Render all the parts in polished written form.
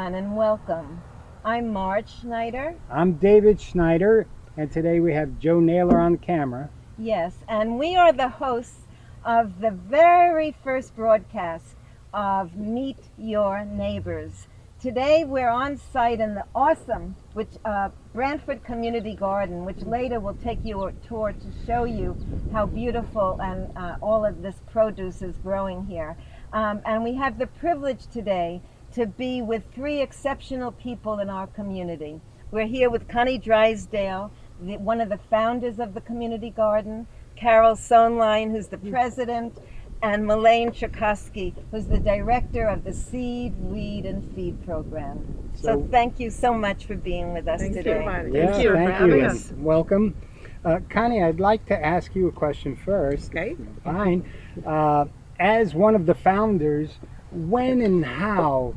everyone, and welcome. I'm Marge Schneider. I'm David Schneider, and today we have Joe Naylor on the camera. Yes, and we are the hosts of the very first broadcast of Meet Your Neighbors. Today we're on site in the awesome Branford Community Garden, which later will take you a tour to show you how beautiful and all of this produce is growing here. And we have the privilege today to be with three exceptional people in our community. We're here with Connie Drysdale, one of the founders of the community garden, Carol Sohnlein, who's the president, and Melaine Tchaikovsky, who's the director of the Seed, Weed, and Feed program. So thank you so much for being with us today. Thank you for having us. Welcome. Connie, I'd like to ask you a question first. Okay. Fine. As one of the founders, when and how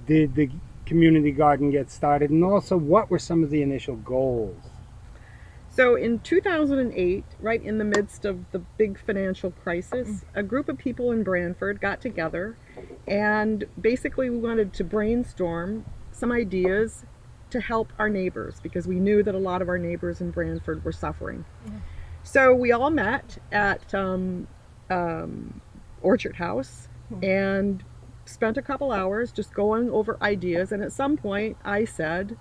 did the community garden get started, and also what were some of the initial goals? So in 2008, right in the midst of the big financial crisis, a group of people in Branford got together, and basically we wanted to brainstorm some ideas to help our neighbors, because we knew that a lot of our neighbors in Branford were suffering. So we all met at Orchard House and spent a couple hours just going over ideas, and at some point I said,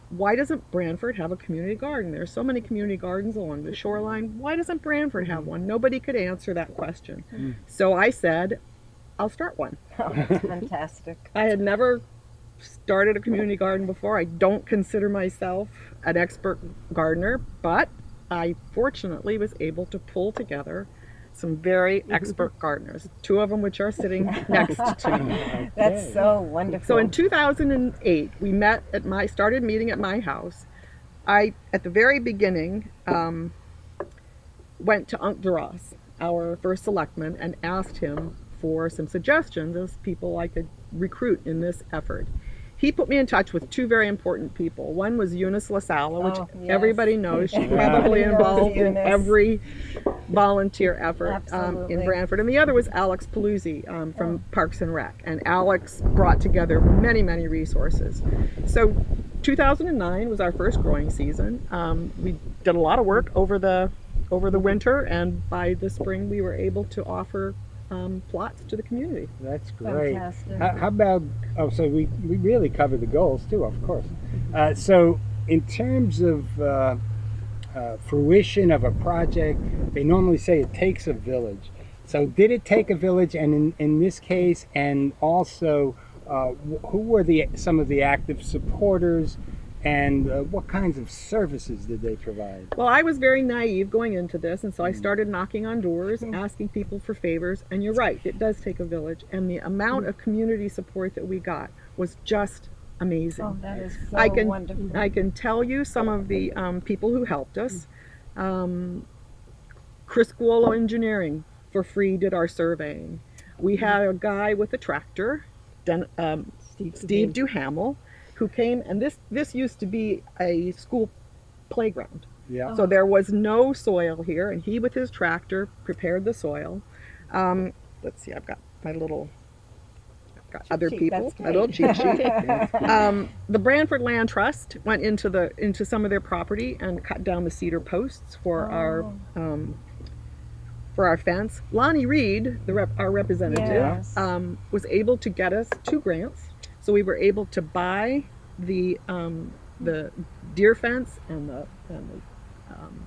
why doesn't Branford have a community garden? There are so many community gardens along the shoreline. Why doesn't Branford have one? Nobody could answer that question. So I said, I'll start one. Oh, that's fantastic. I had never started a community garden before. I don't consider myself an expert gardener, but I fortunately was able to pull together some very expert gardeners, two of them which are sitting next to me. That's so wonderful. So in 2008, we started meeting at my house. I, at the very beginning, went to Unc DeRoss, our first selectman, and asked him for some suggestions of people I could recruit in this effort. He put me in touch with two very important people. One was Eunice LaSala, which everybody knows. She's probably involved in every volunteer effort in Branford. And the other was Alex Paluzzi from Parks and Rec. And Alex brought together many, many resources. So 2009 was our first growing season. We did a lot of work over the winter, and by the spring we were able to offer plots to the community. That's great. Fantastic. How about, so we really covered the goals too, of course. So in terms of fruition of a project, they normally say it takes a village. So did it take a village? And in this case, and also who were some of the active supporters, and what kinds of services did they provide? Well, I was very naive going into this, and so I started knocking on doors, asking people for favors, and you're right, it does take a village, and the amount of community support that we got was just amazing. Oh, that is so wonderful. I can tell you some of the people who helped us. Chris Guolo Engineering for free did our surveying. We had a guy with a tractor, Steve Duhamel, who came, and this used to be a school playground. Yeah. So there was no soil here, and he with his tractor prepared the soil. Let's see, I've got other people, a little cheat sheet. The Branford Land Trust went into some of their property and cut down the cedar posts for our fence. Lonnie Reed, our representative, was able to get us 2 grants. So we were able to buy the deer fence and the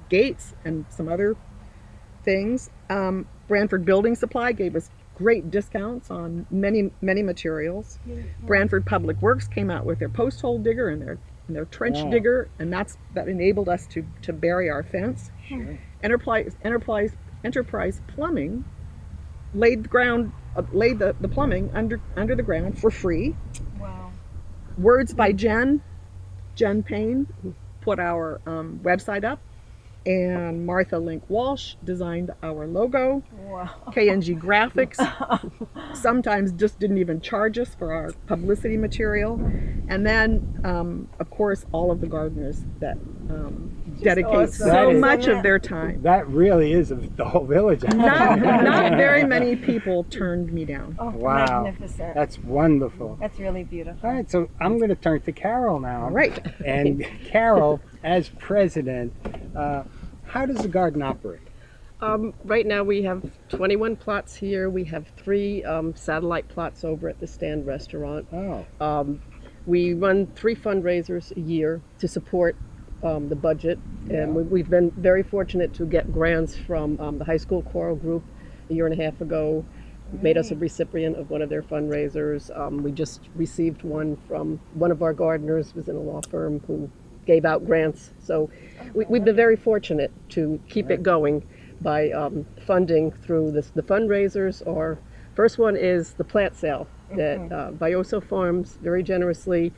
gates and some other things. Branford Building Supply gave us great discounts on many materials. Branford Public Works came out with their post hole digger and their trench digger, and that enabled us to bury our fence. Sure. Enterprise Plumbing laid the plumbing under the ground for free. Wow. Words by Jen Payne, who put our website up, and Martha Link Walsh designed our logo. Wow. KNG Graphics sometimes just didn't even charge us for our publicity material. And then, of course, all of the gardeners that dedicate awesome. so That much is- of their time. That really is the whole village. Not very many people turned me down. Oh, Wow. magnificent. That's wonderful. That's really beautiful. All right, so I'm going to turn to Carol now. All right. And Carol, as president, how does the garden operate? Right now we have 21 plots here. We have 3 satellite plots over at the Stand Restaurant. Oh, We run 3 fundraisers a year to support the budget, and we've been very fortunate to get grants from the high school choral group a year and a half ago. Made us a recipient of one of their fundraisers. We just received one from one of our gardeners, who was in a law firm, who gave out grants. So we've been very fortunate to keep it going by funding through the fundraisers. Our first one is the plant sale that Bioso Farms very generously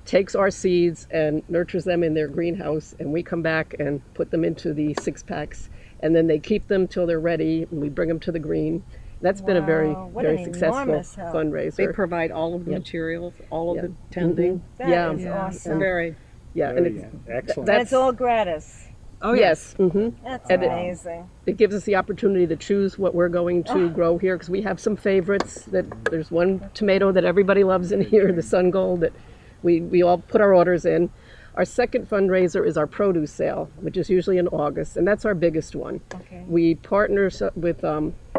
takes our seeds and nurtures them in their greenhouse, and we come back and put them into the 6-packs, and then they keep them till they're ready, and we bring them to the green. That's been a very, Wow, what very an successful enormous help. They fundraiser. provide all of the Yep. materials, all of Yep. the tending. That Yeah. is Yeah, awesome. very. Yeah, and very it's, excellent. And it's all gratis. Oh yes, That's And it- amazing. it gives us the opportunity to choose what we're going to grow here, because we have some favorites. That there's one tomato that everybody loves in here, the Sun Gold, that we all put our orders in. Our second fundraiser is our produce sale, which is usually in August, and that's our biggest one. Okay. We partner with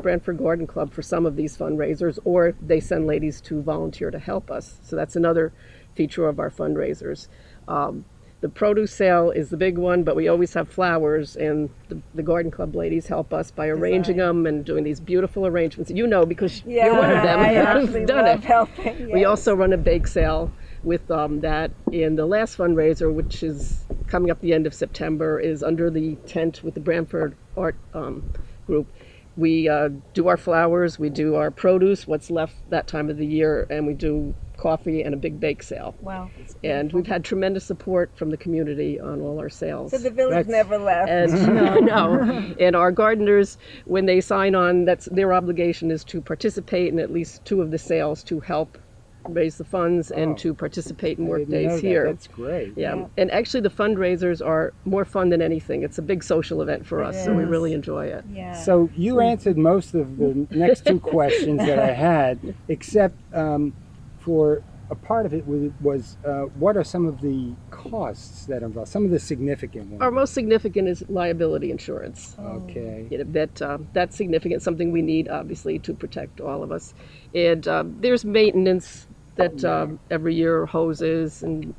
Branford Garden Club for some of these fundraisers, or they send ladies to volunteer to help us. So that's another feature of our fundraisers. The produce sale is the big one, but we always have flowers, and the Garden Club ladies help us by arranging them and doing these beautiful arrangements. You know, because Yeah, you're one of them I who've actually done love it. helping. We yes. also run a bake sale with that. And the last fundraiser, which is coming up the end of September, is under the tent with the Branford Art Group. We do our flowers, we do our produce, what's left that time of the year, and we do coffee and a big bake sale. Wow. And we've had tremendous support from the community on all our sales. So the village That's- never left. And no. And our gardeners, when they sign on, that's their obligation is to participate in at least 2 of the sales to help raise the funds Oh. and to participate in I work didn't know days that. here. That's great. Yeah, and actually the fundraisers are more fun than anything. It's a big social event for us, so we is. really enjoy it. Yeah. So you answered most of the next 2 questions that I had, except for a part of it was what are some of the costs that are involved, some of the significant ones? Our most significant is liability insurance. Okay. You know, that's significant, something we need obviously to protect all of us. And there's maintenance that every year, hoses and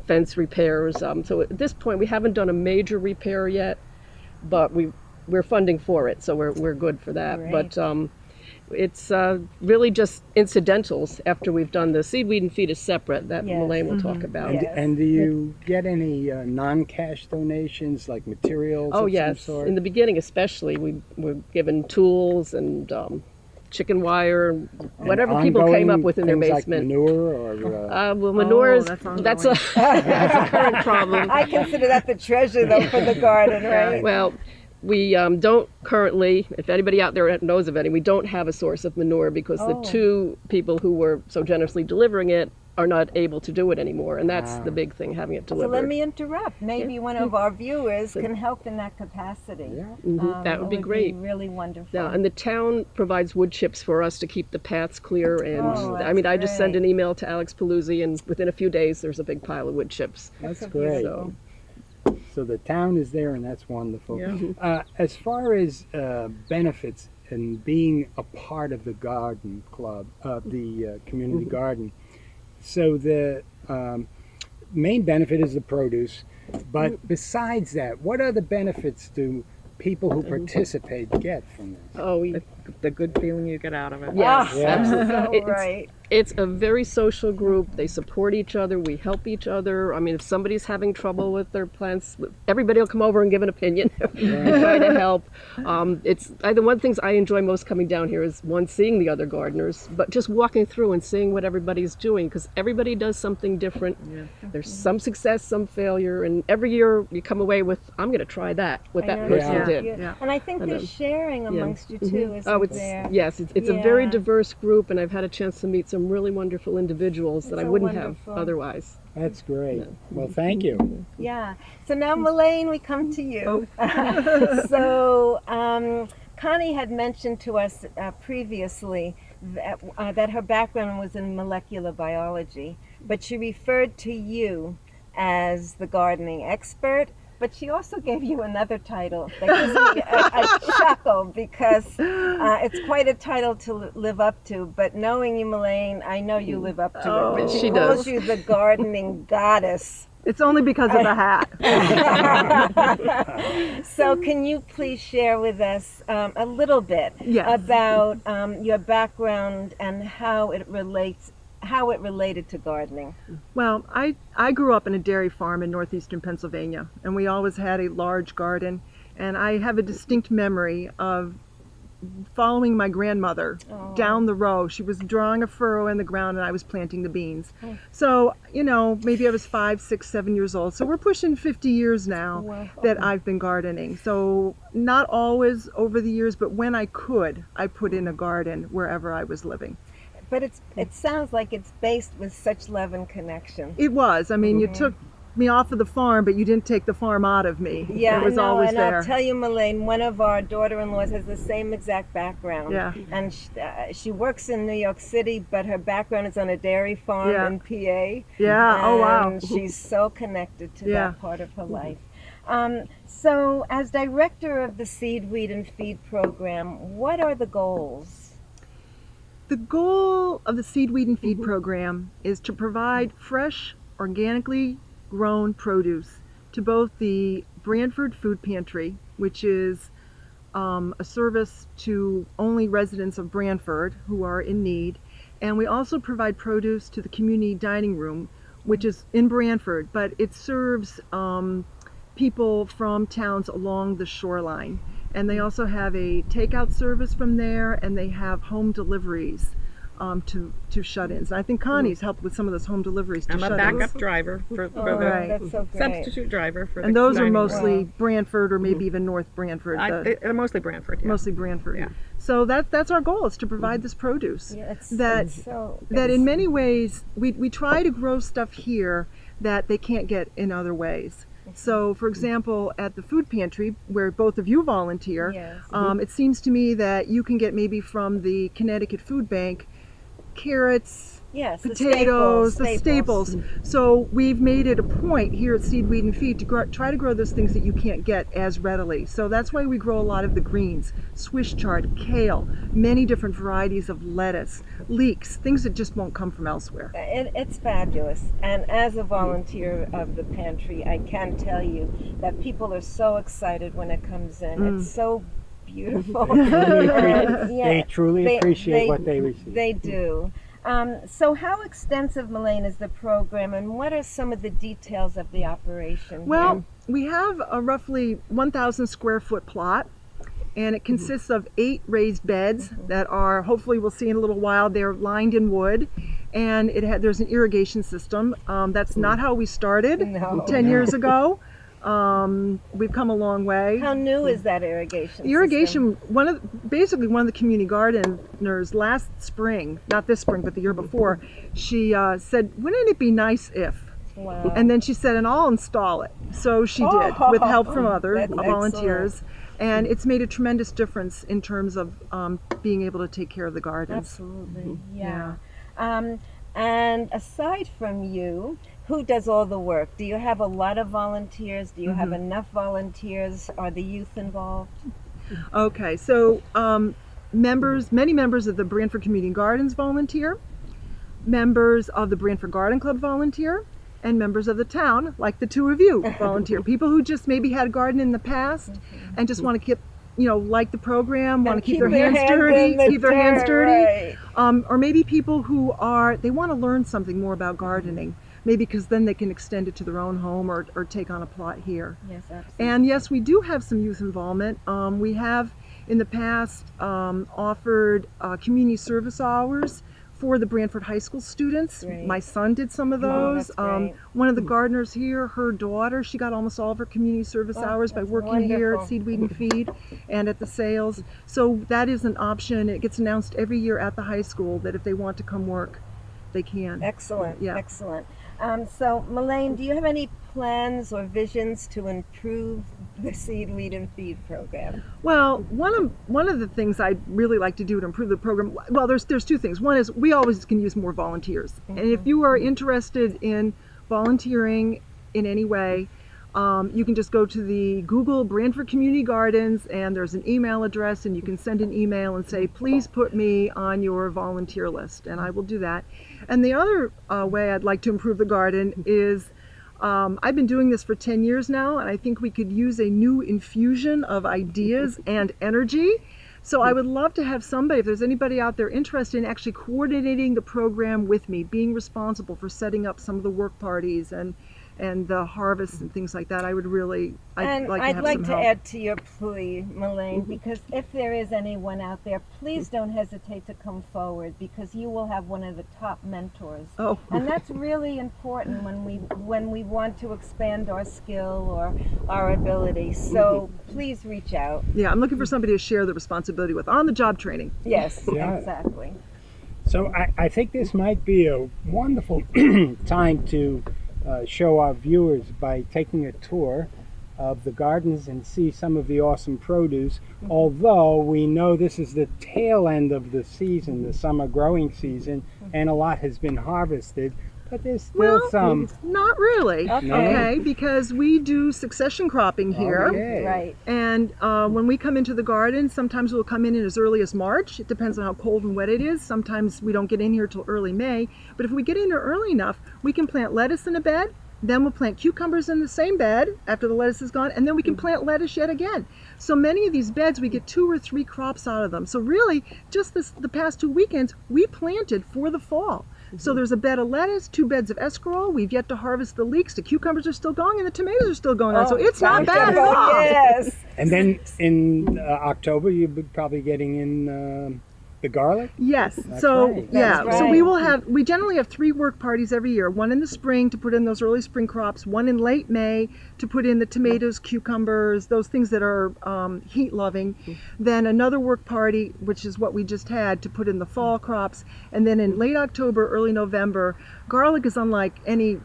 fence repairs. So at this point, we haven't done a major repair yet, but we're funding for it, so we're good for that. Great. But it's really just incidentals after we've done the seed, weed, and feed is separate. That Yes. Elaine will talk about. And, Yes. and do you get any non-cash donations like materials Oh of yes, some sort? in the beginning especially, we were given tools and chicken wire, And whatever people came up ongoing with in their things basement. Like manure or Well, manure is that's that's a that's a current problem. I consider that the treasure, though, for the garden, right? Well, we don't currently, if anybody out there knows of any, we don't have a source of manure because Oh. the 2 people who were so generously delivering it are not able to do it anymore, and that's Ah. the big thing, having it So delivered. let me interrupt. Maybe one of our viewers can help in that capacity. Yeah. That would be great. Really wonderful. Yeah, and the town provides wood chips for us to keep the paths clear. And Oh, I mean, that's I just send great. an email to Alex Paluzzi, and within a few days, there's a big pile of wood chips. That's so great. beautiful. So the town is there, and that's wonderful. Yeah. As far as benefits and being a part of the garden club, the community garden, so the main benefit is the produce. But besides that, what other benefits do people who participate get from this? Oh, The good feeling you get out of it. yes, Yeah. absolutely. So right. It's a very social group. They support each other. We help each other. I mean, if somebody's having trouble with their plants, everybody will come over and give an opinion and try to help. The one things I enjoy most coming down here is one, seeing the other gardeners, but just walking through and seeing what everybody's doing, because everybody does something different. There's some success, some failure, and every year you come away with, I'm going to try that, what I that know. person Yeah. did. Yeah. And I think I there's know. sharing amongst you too. As Oh, No, it's there. yes, it's a very Yeah. diverse group, and I've had a chance to meet some really wonderful individuals that It's I so wouldn't wonderful. have otherwise. That's great. Well, thank you. Yeah. So now, Melaine, we come to you. Oh. So Connie had mentioned to us previously that her background was in molecular biology, but she referred to you as the gardening expert. But she also gave you another title that gives me a chuckle because it's quite a title to live up to. But knowing you, Melaine, I know you live up to it. But She calls does. you the gardening goddess. It's only because of the hat. So can you please share with us a little bit Yes. about your background and how it related to gardening? Well, I grew up in a dairy farm in northeastern Pennsylvania, and we always had a large garden. And I have a distinct memory of following my grandmother down the row. She was drawing a furrow in the ground, and I was planting the beans. So, maybe I was 5, 6, 7 years old. So we're pushing 50 years now Wow. that I've been gardening. So not always over the years, but when I could, I put in a garden wherever I was living. But it sounds like it's based with such love and connection. It was. I mean, you took me off of the farm, but you didn't take the farm out of me. Yeah, it was no, always and there. I'll tell you, Melaine, one of our daughter-in-laws has the same exact background. Yeah. And she works in New York City, but her background is on a dairy farm Yeah. in PA. Yeah. Oh, wow. And she's so connected to Yeah. that part of her life. So, as director of the Seed, Weed, and Feed program, what are the goals? The goal of the Seed, Weed, and Feed program is to provide fresh, organically grown produce to both the Branford Food Pantry, which is a service to only residents of Branford who are in need, and we also provide produce to the community dining room, which is in Branford, but it serves people from towns along the shoreline. And they also have a takeout service from there, and they have home deliveries to shut-ins. I think Connie's helped with some of those home deliveries to I'm a shut-ins. backup driver for Oh, the Right. that's so great. substitute driver for And the those are dining room. mostly Branford or maybe even North Branford. Mostly Branford. Yeah. Mostly Branford. Yeah. So that's our goal, is to provide this produce. Yeah, it's that so, that in many ways we try to grow stuff here that they can't get in other ways. So, for example, at the food pantry, where both of you volunteer, Yes. it seems to me that you can get maybe from the Connecticut Food Bank carrots, yes, potatoes, the the staples. So we've made it a point here at Seed, Weed, and Feed to try to grow those things that you can't get as readily. So that's why we grow a lot of the greens, Swiss chard, kale, many different varieties of lettuce, leeks, things that just won't come from elsewhere. It's fabulous. And as a volunteer of the pantry, I can tell you that people are so excited when it comes in. It's so beautiful. They truly appreciate what they receive. They do. So how extensive, Melaine, is the program, and what are some of the details of the operation? Well, we have a roughly 1,000 square foot plot, and it consists of 8 raised beds that are, hopefully we'll see in a little while, they're lined in wood, and there's an irrigation system. That's not how we started No. 10 years ago. We've come a long way. How new is that irrigation The irrigation, basically one of the community gardeners last spring, not this spring, but the year before, she said, wouldn't it be nice if? Wow. And then she said, and I'll install it. So she did, with help from other That's volunteers. And it's made a tremendous difference in terms of being able to take care of the gardens. Absolutely, yeah. And aside from you, who does all the work? Do you have a lot of volunteers? Do you have enough volunteers? Are the youth involved? Okay, so many members of the Branford Community Gardens volunteer, members of the Branford Garden Club volunteer, and members of the town, like the two of you, volunteer. People who just maybe had a garden in the past and just want to keep, like the program, want to keep their hands dirty, keep their hands dirty. Right. Or maybe people who they want to learn something more about gardening. Maybe because then they can extend it to their own home or take on a plot here. Yes, absolutely. And yes, we do have some youth involvement. We have in the past offered community service hours for the Branford High School students. Great. My son did some of Oh, those. that's great. One of the gardeners here, her daughter, she got almost all of her community service hours by that's working here at wonderful. Seed, Weed, and Feed and at the sales. So that is an option. It gets announced every year at the high school that if they want to come work, they can. Excellent, Yeah. excellent. So, Melaine, do you have any plans or visions to improve the Seed, Weed, and Feed program? Well, one of the things I'd really like to do to improve the program, well, there's two things. One is we always can use more volunteers. And if you are interested in volunteering in any way, you can just go to the Google Branford Community Gardens, and there's an email address, and you can send an email and say, please put me on your volunteer list, and I will do that. And the other way I'd like to improve the garden is I've been doing this for 10 years now, and I think we could use a new infusion of ideas and energy. So I would love to have somebody, if there's anybody out there interested in actually coordinating the program with me, being responsible for setting up some of the work parties and the harvests and things like that. I'd like to add to your plea, Melaine, because if there is anyone out there, please don't hesitate to come forward, because you will have one of the top mentors. Oh. And that's really important when we want to expand our skill or our ability. So please reach out. Yeah, I'm looking for somebody to share the responsibility with on the job training. Yes, Yeah. exactly. So I think this might be a wonderful time to show our viewers by taking a tour of the gardens and see some of the awesome produce. Although we know this is the tail end of the season, the summer growing season, and a lot has been harvested, but there's still some. Not really. Okay. Because we do succession cropping here. Okay. Right. And when we come into the garden, sometimes we'll come in as early as March. It depends on how cold and wet it is. Sometimes we don't get in here till early May. But if we get in here early enough, we can plant lettuce in a bed. Then we'll plant cucumbers in the same bed after the lettuce is gone. And then we can plant lettuce yet again. So many of these beds, we get 2 or 3 crops out of them. So really, just the past 2 weekends, we planted for the fall. So there's a bed of lettuce, 2 beds of escarole. We've yet to harvest the leeks. The cucumbers are still going, and the tomatoes are still going on. So it's not bad at all. Yes. And then in October, you'll be probably getting in the garlic? Yes. That's So right. yeah. That's So right. we generally have 3 work parties every year. One in the spring to put in those early spring crops. One in late May to put in the tomatoes, cucumbers, those things that are heat loving. Then another work party, which is what we just had, to put in the fall crops. And then in late October, early November, garlic is unlike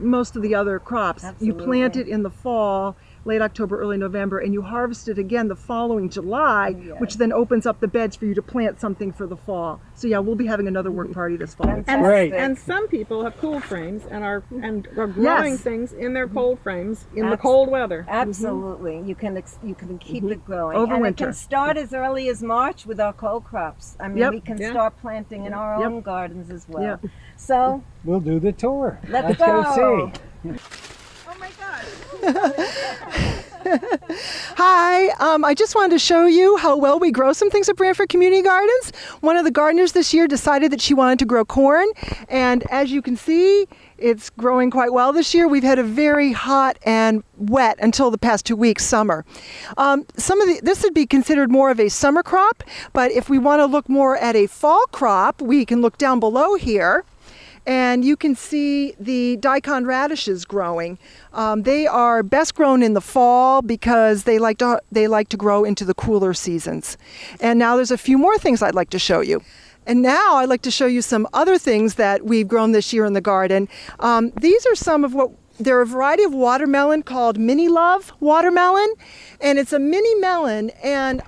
most of the other crops. Absolutely. You plant it in the fall, late October, early November, and you harvest it again the following July, Yes. which then opens up the beds for you to plant something for the fall. So yeah, we'll be having another work party this fall. Fantastic. Great. Mm-hmm. And Mm-hmm. And some people have cool frames and are growing Yes. things in their cold frames in the Abs- cold weather. Absolutely. You can keep it growing. Over and winter. it can start as early as March with our cold crops. I mean, Yep. we can Yeah. start planting in our Yep. own gardens as well. Yep. So, We'll do the tour. Let's go go. see. Oh my God. Hi, I just wanted to show you how well we grow some things at Branford Community Gardens. One of the gardeners this year decided that she wanted to grow corn, and as you can see, it's growing quite well this year. We've had a very hot and wet until the past 2 weeks, summer. This would be considered more of a summer crop, but if we want to look more at a fall crop, we can look down below here. And you can see the daikon radishes growing. They are best grown in the fall because they like to grow into the cooler seasons. And now there's a few more things I'd like to show you. And now I'd like to show you some other things that we've grown this year in the garden. These are some of they're a variety of watermelon called Mini Love watermelon, and it's a mini melon, and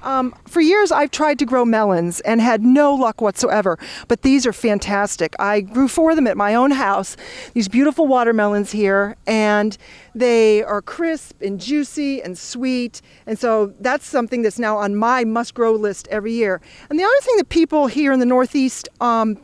for years I've tried to grow melons and had no luck whatsoever, but these are fantastic. I grew 4 of them at my own house, these beautiful watermelons here, and they are crisp and juicy and sweet, and so that's something that's now on my must-grow list every year. And the other thing that people here in the Northeast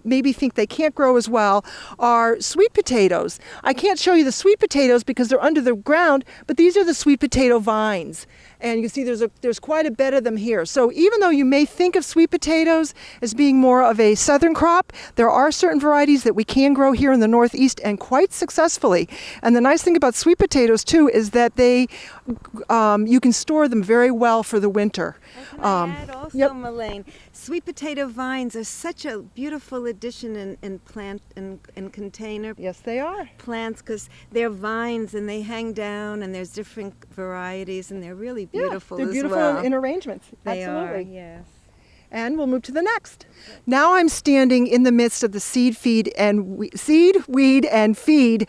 maybe think they can't grow as well are sweet potatoes. I can't show you the sweet potatoes because they're under the ground, but these are the sweet potato vines. And you can see there's quite a bed of them here. So even though you may think of sweet potatoes as being more of a southern crop, there are certain varieties that we can grow here in the Northeast and quite successfully. And the nice thing about sweet potatoes too is that you can store them very well for the winter. can I add also, yep. Melaine? Sweet potato vines are such a beautiful addition in plant in container Yes, they are. plants because they're vines and they hang down and there's different varieties and they're really beautiful They're as beautiful well. in arrangements. They Absolutely. are, yes. And we'll move to the next. Now I'm standing in the midst of the seed, weed, and feed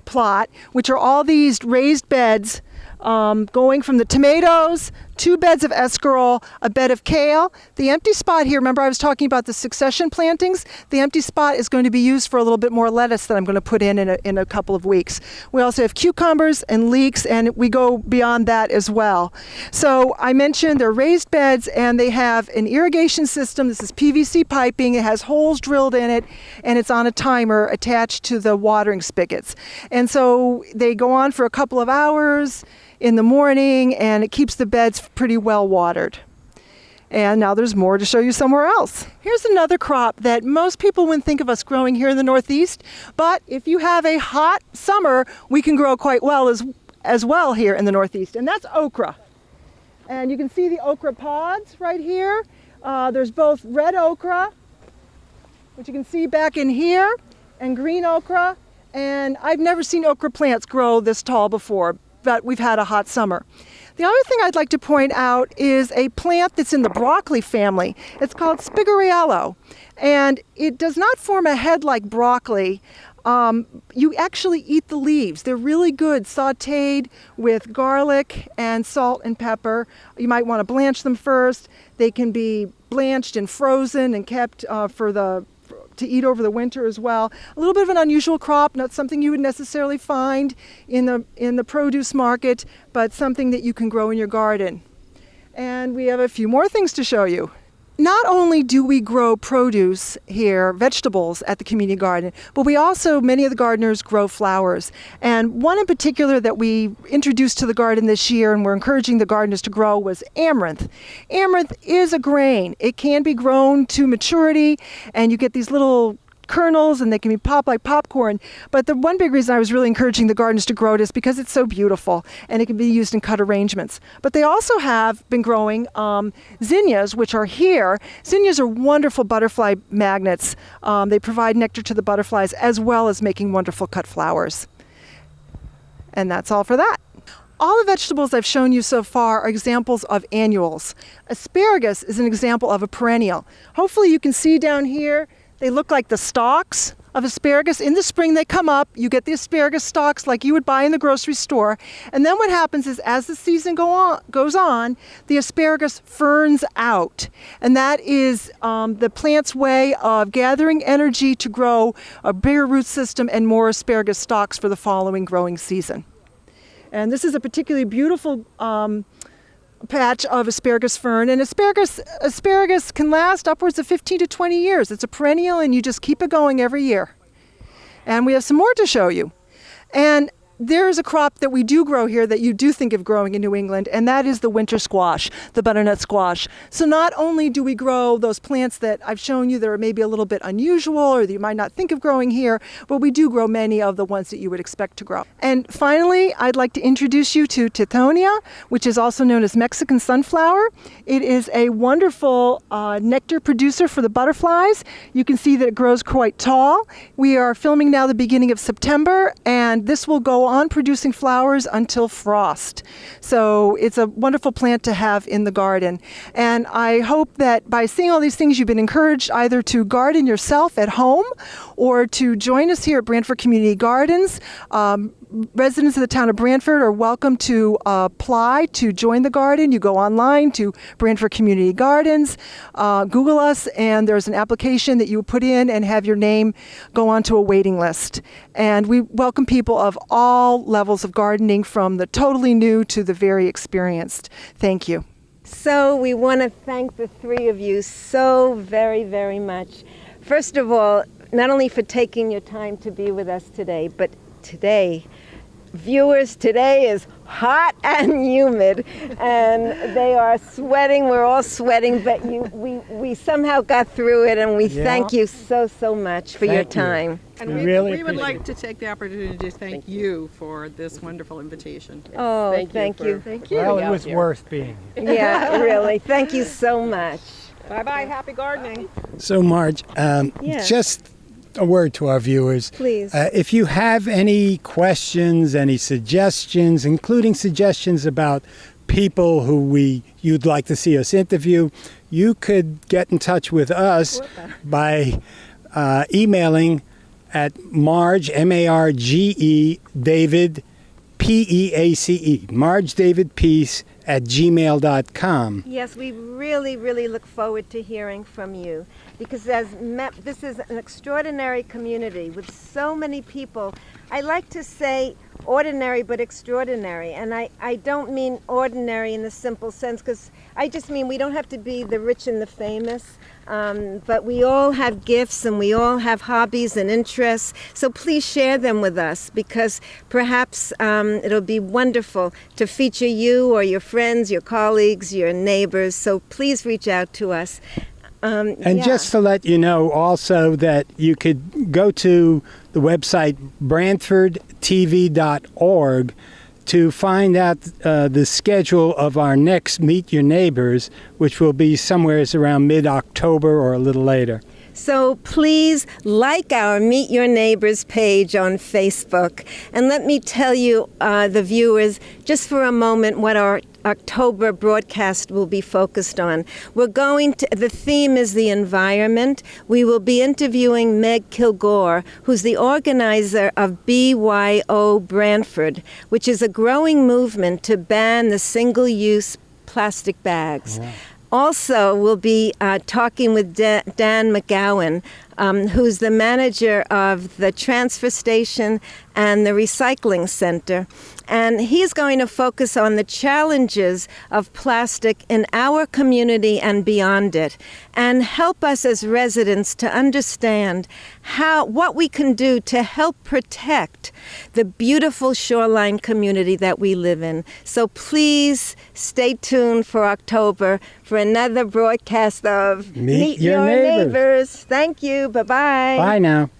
plot, which are all these raised beds going from the tomatoes, 2 beds of escarole, a bed of kale. The empty spot here, remember I was talking about the succession plantings? The empty spot is going to be used for a little bit more lettuce that I'm going to put in a couple of weeks. We also have cucumbers and leeks, and we go beyond that as well. So I mentioned they're raised beds, and they have an irrigation system. This is PVC piping. It has holes drilled in it, and it's on a timer attached to the watering spigots. And so they go on for a couple of hours in the morning, and it keeps the beds pretty well watered. And now there's more to show you somewhere else. Here's another crop that most people wouldn't think of us growing here in the Northeast, but if you have a hot summer, we can grow quite well as well here in the Northeast, and that's okra. And you can see the okra pods right here. There's both red okra, which you can see back in here, and green okra. And I've never seen okra plants grow this tall before, but we've had a hot summer. The other thing I'd like to point out is a plant that's in the broccoli family. It's called Spigariello, and it does not form a head like broccoli. You actually eat the leaves. They're really good sautéed with garlic and salt and pepper. You might want to blanch them first. They can be blanched and frozen and kept to eat over the winter as well. A little bit of an unusual crop, not something you would necessarily find in the produce market, but something that you can grow in your garden. And we have a few more things to show you. Not only do we grow produce here, vegetables at the community garden, but we also, many of the gardeners grow flowers. And one in particular that we introduced to the garden this year and we're encouraging the gardeners to grow was amaranth. Amaranth is a grain. It can be grown to maturity, and you get these little kernels and they can be popped like popcorn. But the one big reason I was really encouraging the gardeners to grow it is because it's so beautiful and it can be used in cut arrangements. But they also have been growing zinnias, which are here. Zinnias are wonderful butterfly magnets. They provide nectar to the butterflies as well as making wonderful cut flowers. And that's all for that. All the vegetables I've shown you so far are examples of annuals. Asparagus is an example of a perennial. Hopefully you can see down here, they look like the stalks of asparagus. In the spring they come up, you get the asparagus stalks like you would buy in the grocery store, and then what happens is as the season goes on, the asparagus ferns out, and that is the plant's way of gathering energy to grow a bigger root system and more asparagus stalks for the following growing season. And this is a particularly beautiful patch of asparagus fern, and asparagus can last upwards of 15 to 20 years. It's a perennial and you just keep it going every year. And we have some more to show you. And there's a crop that we do grow here that you do think of growing in New England, and that is the winter squash, the butternut squash. So not only do we grow those plants that I've shown you that are maybe a little bit unusual or that you might not think of growing here, but we do grow many of the ones that you would expect to grow. And finally, I'd like to introduce you to Tithonia, which is also known as Mexican sunflower. It is a wonderful nectar producer for the butterflies. You can see that it grows quite tall. We are filming now the beginning of September, and this will go on producing flowers until frost. So it's a wonderful plant to have in the garden. And I hope that by seeing all these things, you've been encouraged either to garden yourself at home or to join us here at Branford Community Gardens. Residents of the town of Branford are welcome to apply to join the garden. You go online to Branford Community Gardens, Google us, and there's an application that you put in and have your name go onto a waiting list. And we welcome people of all levels of gardening, from the totally new to the very experienced. Thank you. So we want to thank the three of you so very, very much. First of all, not only for taking your time to be with us today, but today, viewers, today is hot and humid, and they are sweating. We're all sweating, but we somehow got through it, and we thank you so much for your time. And We we, really we would appreciate like to take the opportunity to thank you for this wonderful invitation. Oh, thank you. Thank you. Well, it out was here. worth being here. Yeah, really. Thank you so much. Bye-bye. Happy gardening. So, Marge, Yes. just a word to our viewers. Please. If you have any questions, any suggestions, including suggestions about people who you'd like to see us interview, you could get in touch with us by emailing at Marge, M-A-R-G-E, David, P-E-A-C-E, Marge David Peace @gmail.com. Yes, we really, really look forward to hearing from you because this is an extraordinary community with so many people. I like to say ordinary but extraordinary, and I don't mean ordinary in the simple sense because I just mean we don't have to be the rich and the famous, but we all have gifts and we all have hobbies and interests, so please share them with us because perhaps it'll be wonderful to feature you or your friends, your colleagues, your neighbors, so please reach out to us. And just to let you know also that you could go to the website branfordtv.org to find out the schedule of our next Meet Your Neighbors, which will be somewhere around mid-October or a little later. So please like our Meet Your Neighbors page on Facebook. And let me tell you, the viewers, just for a moment what our October broadcast will be focused on. The theme is the environment. We will be interviewing Meg Kilgore, who's the organizer of BYO Branford, which is a growing movement to ban the single-use plastic bags. Wow. Also, we'll be talking with Dan McGowan, who's the manager of the transfer station and the recycling center. And he's going to focus on the challenges of plastic in our community and beyond it, and help us as residents to understand what we can do to help protect the beautiful shoreline community that we live in. So please stay tuned for October for another broadcast of Meet Your Neighbors. Thank you. Bye-bye. Bye now.